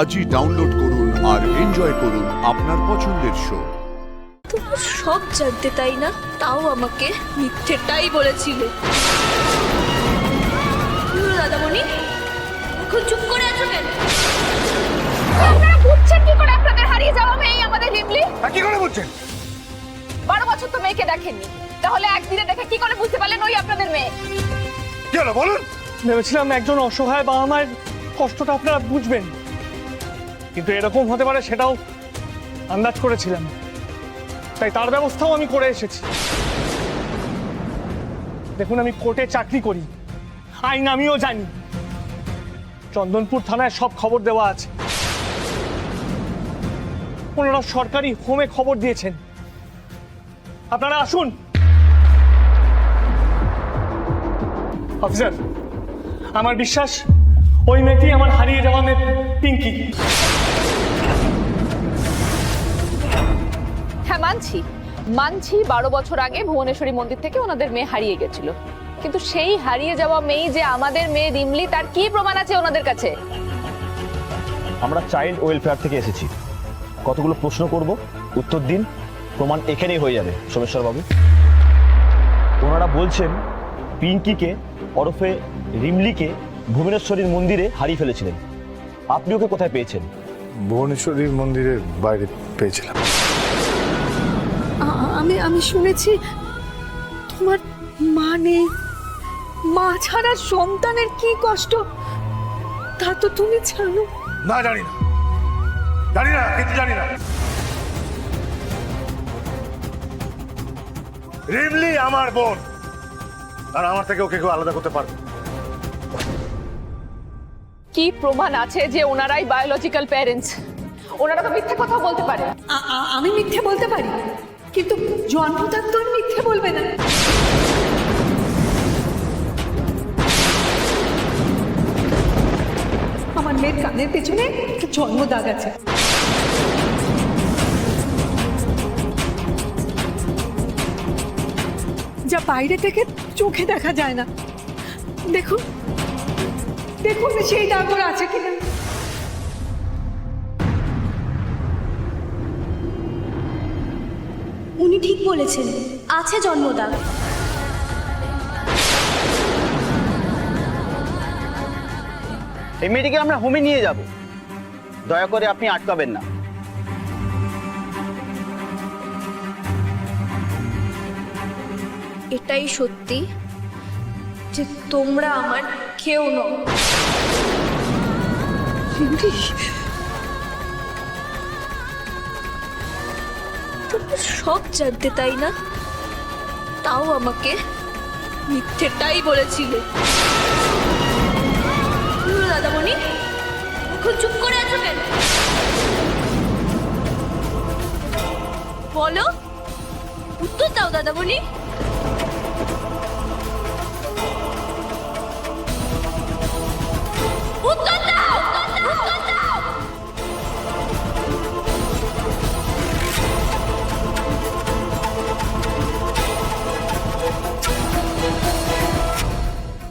আজই ডাউনলোড করুন আর এনজয় করুন আপনার পছন্দের শো। তুমি সব জানতে তাই না, তাও আমাকে মিথ্যেটাই বলেছিলে। দাদামণি, এখন চুপ করে আছো কেন? আপনারা বুঝছেন কি করে আপনাদের হারিয়ে যাওয়া মেয়ে আমাদের রিমলি? কি করে বলছেন? 12 বছর তো মেয়েকে দেখেননি, তাহলে একদিনে দেখে কি করে বুঝতে পারলেন ওই আপনাদের মেয়ে? কি হলো বলুন? ভেবেছিলাম একজন অসহায় বাবা মায়ের কষ্টটা আপনারা বুঝবেন, কিন্তু এরকম হতে পারে সেটাও আন্দাজ করেছিলাম, তাই তার ব্যবস্থাও আমি করে এসেছি। দেখুন, আমি কোর্টে চাকরি করি, আইন আমিও জানি। চন্দনপুর থানায় সব খবর দেওয়া আছে। ওনারা সরকারি হোমে খবর দিয়েছেন। আপনারা আসুন। অফিসার, আমার বিশ্বাস ওই মেয়েটি আমার হারিয়ে যাওয়া মেয়ে পিঙ্কি। হ্যাঁ, মানছি 12 বছর আগে ভুবনেশ্বরী মন্দির থেকে ওনাদের মেয়ে হারিয়ে গেছিল, কিন্তু সেই হারিয়ে যাওয়া মেয়ে যে আমাদের মেয়ে রিমলি, তার কি প্রমাণ আছে ওনাদের কাছে? আমরা চাইল্ড ওয়েলফেয়ার থেকে এসেছি, কতগুলো প্রশ্ন করব, উত্তর দিন, প্রমাণ এখানেই হয়ে যাবে। সোমেশ্বর বাবু, ওনারা বলছেন পিঙ্কিকে ওরফে রিমলিকে ভুবনেশ্বরীর মন্দিরে হারিয়ে ফেলেছিলেন। আপনি ওকে কোথায় পেয়েছেন? ভুবনেশ্বরীর মন্দিরের বাইরে পেয়েছিলাম। আমি শুনেছি তোমার মা নেই। মা ছাড়া সন্তানের কি কষ্ট তা তো তুমি জানো। না, জানি না, কিছু জানি না। রিমলি আমার বোন, আর আমার থেকে ওকে কেউ আলাদা করতে পারবে? কি প্রমাণ আছে যে ওনারাই বায়োলজিক্যাল প্যারেন্টস? ওনারা তো মিথ্যে কথা বলতে পারে। আমি মিথ্যে বলতে পারি, কিন্তু জন্মদাতা তো মিথ্যে বলবে না। আমার মেয়ের কানের পেছনে একটা জন্মদাগ আছে। যা বাইরে থেকে চোখে দেখা যায় না। দেখুন দেখুন সেই দাগ ওর আছে কিনা। উনি ঠিক বলেছেন, আছে জন্মদাগ। এই মেয়েটিকে আমরা হোমে নিয়ে যাব, দয়া করে আপনি আটকাবেন না। এটাই সত্যি যে তোমরা আমার কেউ নও। তুমি সব জানতে তাই না, তাও আমাকে মিথ্যেটাই বলেছিলে। দাদামণি, এখন চুপ করে আছো কেন? বলো, উত্তর দাও দাদামণি। উত্তর দাও।